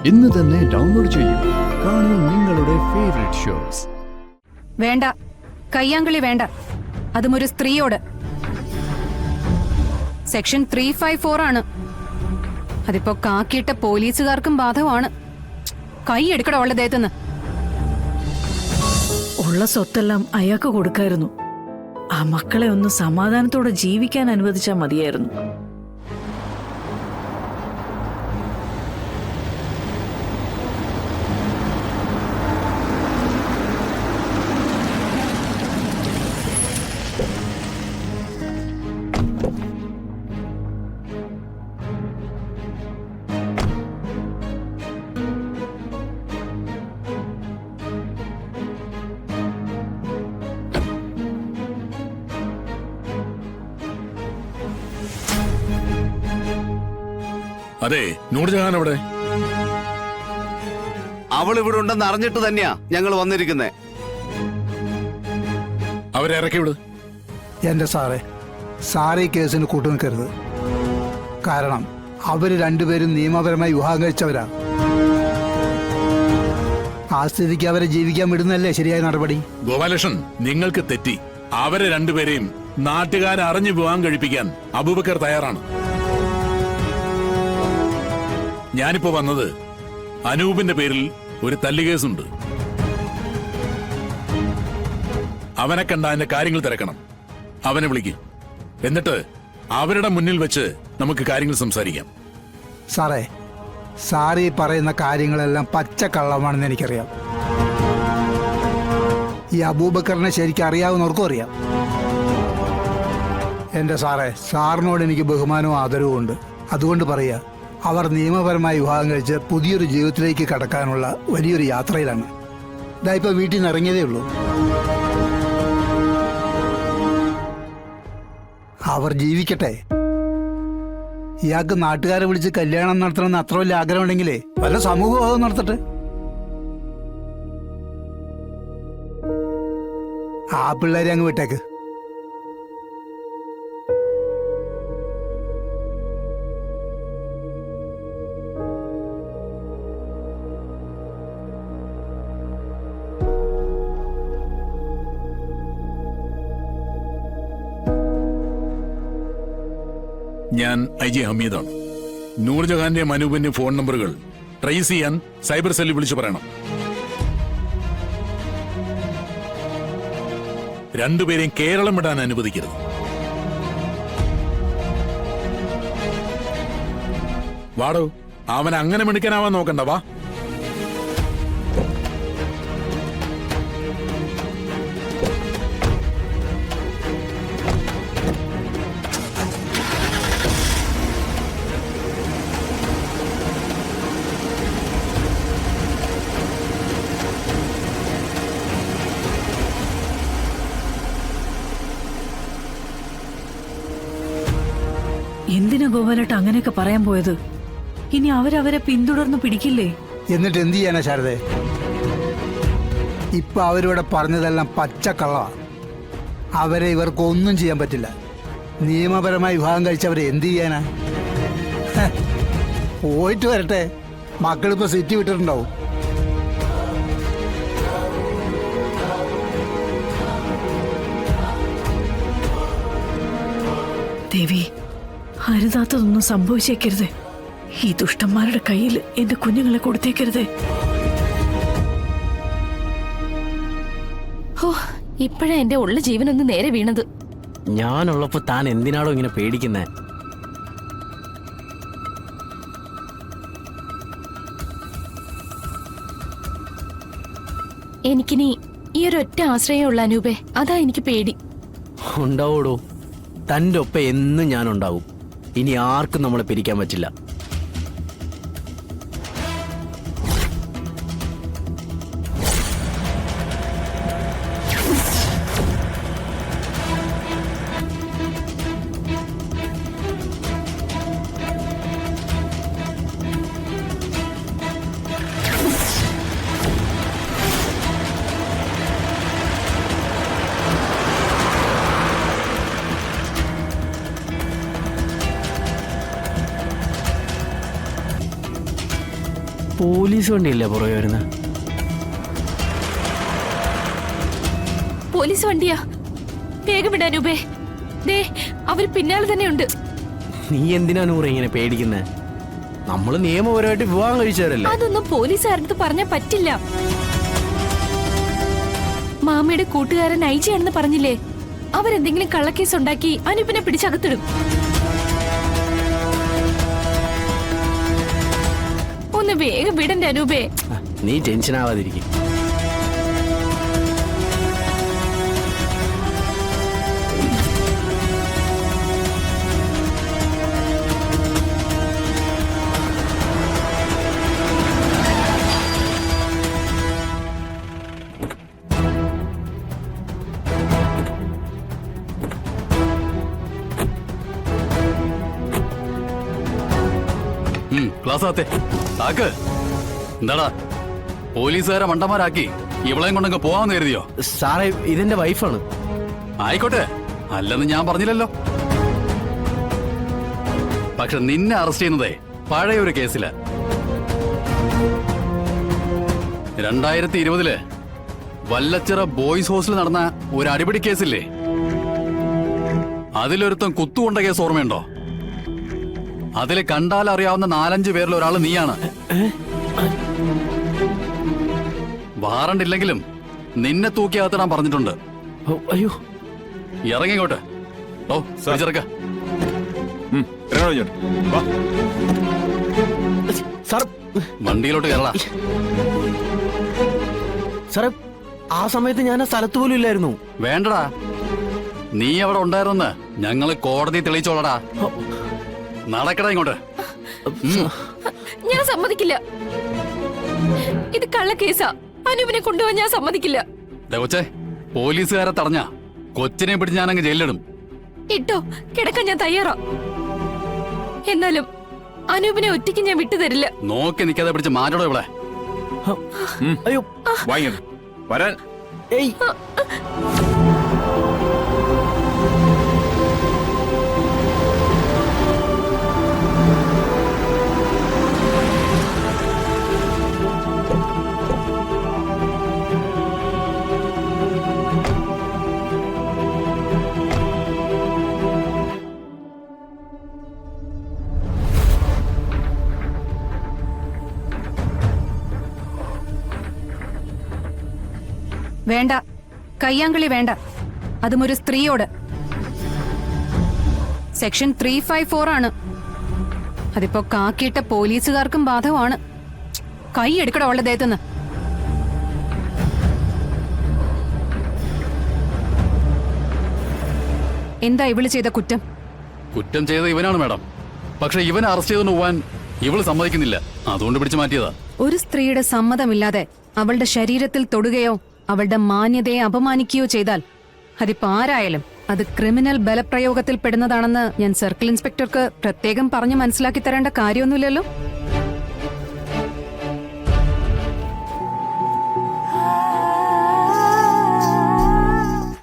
ഇന്ന് തന്നെ ഡൗൺലോഡ് ചെയ്യൂ. കാണൂ നിങ്ങളുടെ ഫേവറേറ്റ് ഷോസ്. വേണ്ട, കയ്യാങ്കളി വേണ്ട. അതും ഒരു സ്ത്രീയോട്. സെക്ഷൻ 354 ആണ്. അതിപ്പോ കാക്കിയിട്ട പോലീസുകാർക്കും ബാധകമാണ്. കൈ എടുക്കട അവളുടെ ദേഹത്തുനിന്ന്. ഉള്ള സ്വത്തെല്ലാം അയാൾക്ക് കൊടുക്കായിരുന്നു. ആ മക്കളെ ഒന്ന് സമാധാനത്തോടെ ജീവിക്കാൻ അനുവദിച്ചാൽ മതിയായിരുന്നു. അതെ, നൂർജഹാൻ അവിടെ? അവൾ ഇവിടെ ഉണ്ടെന്ന് അറിഞ്ഞിട്ട് തന്നെയാ ഞങ്ങൾ വന്നിരിക്കുന്നേ. അവരെ ഇറക്കി വിട്. എന്റെ സാറേ ഈ കേസിന് കൂട്ടുനിൽക്കരുത്. കാരണം അവര് രണ്ടുപേരും നിയമപരമായി വിവാഹം കഴിച്ചവരാ. ആ സ്ഥിതിക്ക് അവരെ ജീവിക്കാൻ വിടുന്നല്ലേ ശരിയായ നടപടി. ഗോപാലകൃഷ്ണൻ, നിങ്ങൾക്ക് തെറ്റി. അവരെ രണ്ടുപേരെയും നാട്ടുകാരെ അറിഞ്ഞു വിവാഹം കഴിപ്പിക്കാൻ അബൂബക്കർ തയ്യാറാണ്. ഞാനിപ്പോ വന്നത് അനൂപിന്റെ പേരിൽ ഒരു തല്ലുകേസുണ്ട്. അവനെ കണ്ട അതിന്റെ കാര്യങ്ങൾ തിരക്കണം. അവനെ വിളിക്കും. എന്നിട്ട് അവരുടെ മുന്നിൽ വെച്ച് നമുക്ക് കാര്യങ്ങൾ സംസാരിക്കാം. സാറേ ഈ പറയുന്ന കാര്യങ്ങളെല്ലാം പച്ചക്കള്ളമാണെന്ന് എനിക്കറിയാം. ഈ അബൂബക്കറിനെ ശരിക്കും അറിയാവുന്നവർക്കും അറിയാം. എന്റെ സാറിനോട് എനിക്ക് ബഹുമാനവും ആദരവും ഉണ്ട്. അതുകൊണ്ട് പറയാ, അവർ നിയമപരമായി വിവാഹം കഴിച്ച് പുതിയൊരു ജീവിതത്തിലേക്ക് കടക്കാനുള്ള വലിയൊരു യാത്രയിലാണ്. ഇതായിപ്പോ വീട്ടിൽ നിന്ന് ഇറങ്ങിയതേ ഉള്ളൂ. അവർ ജീവിക്കട്ടെ. ഇയാൾക്ക് നാട്ടുകാരെ വിളിച്ച് കല്യാണം നടത്തണമെന്ന് അത്ര വലിയ ആഗ്രഹമുണ്ടെങ്കിലേ വല്ല സമൂഹഭാവം നടത്തട്ടെ. ആ പിള്ളേരെ അങ്ങ് വിട്ടേക്ക്. ഞാൻ IG ഹമീദാണ്. നൂർജഹാന്റെ അനൂപിന്റെ ഫോൺ നമ്പറുകൾ ട്രേസ് ചെയ്യാൻ സൈബർ സെല്ലിൽ വിളിച്ചു പറയണം. രണ്ടുപേരെയും കേരളം വിടാൻ അനുവദിക്കരുത്. വാടോ, അവൻ അങ്ങനെ മിടുക്കനാവാൻ നോക്കണ്ട. വാ. എന്തിനാ ഗോപാലേട്ട അങ്ങനെയൊക്കെ പറയാൻ പോയത്? ഇനി അവരവരെ പിന്തുടർന്ന് പിടിക്കില്ലേ? എന്നിട്ട് എന്ത് ചെയ്യാനാ ശാരദേ? ഇപ്പൊ അവരിവിടെ പറഞ്ഞതെല്ലാം പച്ചക്കള്ളവാ. അവരെ ഇവർക്കൊന്നും ചെയ്യാൻ പറ്റില്ല. നിയമപരമായി വിവാഹം കഴിച്ചവരെ എന്ത് ചെയ്യാനാ? പോയിട്ട് വരട്ടെ. മക്കളിപ്പോ സിറ്റി വിട്ടിട്ടുണ്ടാവും. ദേവി, അരുതാത്തതൊന്നും സംഭവിച്ചേക്കരുത്. ഈ ദുഷ്ടന്മാരുടെ കയ്യിൽ എന്റെ കുഞ്ഞുങ്ങളെ കൊടുത്തേക്കരുത്. ഇപ്പോഴാ എന്റെ ഉള്ള ജീവനൊന്ന് നേരെ വീണത്. ഞാനുള്ളപ്പോ താൻ എന്തിനാണോ ഇങ്ങനെ പേടിക്കുന്നേ? എനിക്കിനി ഈ ഒരൊറ്റ ആശ്രയമുള്ള അനൂപേ, അതാ എനിക്ക് പേടി. ഉണ്ടാവൂടോ, തന്റെ ഒപ്പം എന്നും ഞാനുണ്ടാവും. ഇനി ആർക്കും നമ്മളെ പിരിക്കാൻ പറ്റില്ല. പോലീസ് വണ്ടിയല്ലേ പുറകെ വരുന്നത്? പോലീസ് വണ്ടിയാ. വേഗം വിടാ അനൂപേ. ദേ അവർ പിന്നാലെ തന്നെ ഉണ്ട്. നീ എന്തിനാ നൂറ് ഇങ്ങനെ പേടിക്കുന്നത്? നമ്മള് നിയമപരമായിട്ട് വിവാഹം കഴിച്ചവരല്ലേ? അതൊന്നും പോലീസുകാരടുത്ത് പറഞ്ഞാൽ പറ്റില്ല. മാമയുടെ കൂട്ടുകാരൻ ഐജയാണെന്ന് പറഞ്ഞില്ലേ? അവരെന്തെങ്കിലും കള്ളക്കേസ് ഉണ്ടാക്കി അനൂപിനെ പിടിച്ചകത്തിടും. ഒന്ന് വേഗം വിടണ്ടേ അനൂപേ. നീ ടെൻഷൻ ആവാതിരിക്കും. ക്ലാസ് ആത്തെ താക്ക്. എന്താടാ പോലീസുകാരെ മണ്ടന്മാരാക്കി ഇവളെയും കൊണ്ടങ്ങ് പോവാന്ന് കരുതിയോ? സാറേ, ഇതെന്റെ വൈഫാണ്. ആയിക്കോട്ടെ, അല്ലെന്ന് ഞാൻ പറഞ്ഞില്ലല്ലോ. പക്ഷെ നിന്നെ അറസ്റ്റ് ചെയ്യുന്നതേ പഴയ ഒരു കേസില. 2020 വല്ലച്ചിറ ബോയ്സ് ഹോസ്റ്റലിൽ നടന്ന ഒരു അടിപിടി കേസില്ലേ? അതിലൊരുത്തൻ കുത്തുകൊണ്ട കേസ് ഓർമ്മയുണ്ടോ? അതിൽ കണ്ടാൽ അറിയാവുന്ന 4-5 പേരിൽ ഒരാൾ നീയാണ്. വാറണ്ടില്ലെങ്കിലും നിന്നെ തൂക്കിയകത്തിടാൻ പറഞ്ഞിട്ടുണ്ട്. അയ്യോ, ഇറങ്ങിക്കോട്ടെ. ഓ ചെറുക്ക സാർ വണ്ടിയിലോട്ട് കയറടാ. സാറേ, ആ സമയത്ത് ഞാൻ ആ സ്ഥലത്ത് പോലും ഇല്ലായിരുന്നു. വേണ്ടടാ, നീ അവിടെ ഉണ്ടായിരുന്നെന്ന് ഞങ്ങള് കോടതി തെളിയിച്ചോളടാ. നടക്കടാ ഇങ്ങോട്ട്. ഞാൻ സമ്മതിക്കില്ല. ഇത് കള്ളക്കേസാ. അനൂപിനെ കൊണ്ടുപോകാൻ ഞാൻ സമ്മതിക്കില്ല. കൊച്ചേ, പോലീസുകാരെ തടഞ്ഞ കൊച്ചിനെ പിടിച്ച് ഞാനങ്ങ് ജയിലിലിടും. ഇട്ടോ, കിടക്കാൻ ഞാൻ തയ്യാറാ. എന്നാലും അനൂപിനെ ഒറ്റയ്ക്ക് ഞാൻ വിട്ടുതരില്ല. നോക്കി നിൽക്കാതെ പിടിച്ച് മാറ്റോടോ ഇവിടെ. അയ്യോ, വരാൻ. ഏയ്, വേണ്ട, കയ്യാങ്കളി വേണ്ട. അതും ഒരു സ്ത്രീയോട്. സെക്ഷൻ 354 ആണ്. അതിപ്പോ കാക്കിയിട്ട പോലീസുകാർക്കും ബാധകമാണ്. കൈ എടുക്കട അവളുടെ ദേഹത്തുനിന്ന്. എന്താ ഇവള് ചെയ്ത കുറ്റം? കുറ്റം ചെയ്ത ഇവനാണ് മാഡം. പക്ഷെ ഇവനെ അറസ്റ്റ് ചെയ്തുകൊണ്ട് പോവാൻ ഇവള് സമ്മതിക്കുന്നില്ല. അതുകൊണ്ട് പിടിച്ചു മാറ്റിയതാ. ഒരു സ്ത്രീയുടെ സമ്മതമില്ലാതെ അവളുടെ ശരീരത്തിൽ തൊടുകയോ അവളുടെ മാന്യതയെ അപമാനിക്കുകയോ ചെയ്താൽ അതിപ്പോ ആരായാലും അത് ക്രിമിനൽ ബലപ്രയോഗത്തിൽ പെടുന്നതാണെന്ന് ഞാൻ സർക്കിൾ ഇൻസ്പെക്ടർക്ക് പ്രത്യേകം പറഞ്ഞു മനസ്സിലാക്കി തരേണ്ട കാര്യമൊന്നുമില്ലല്ലോ.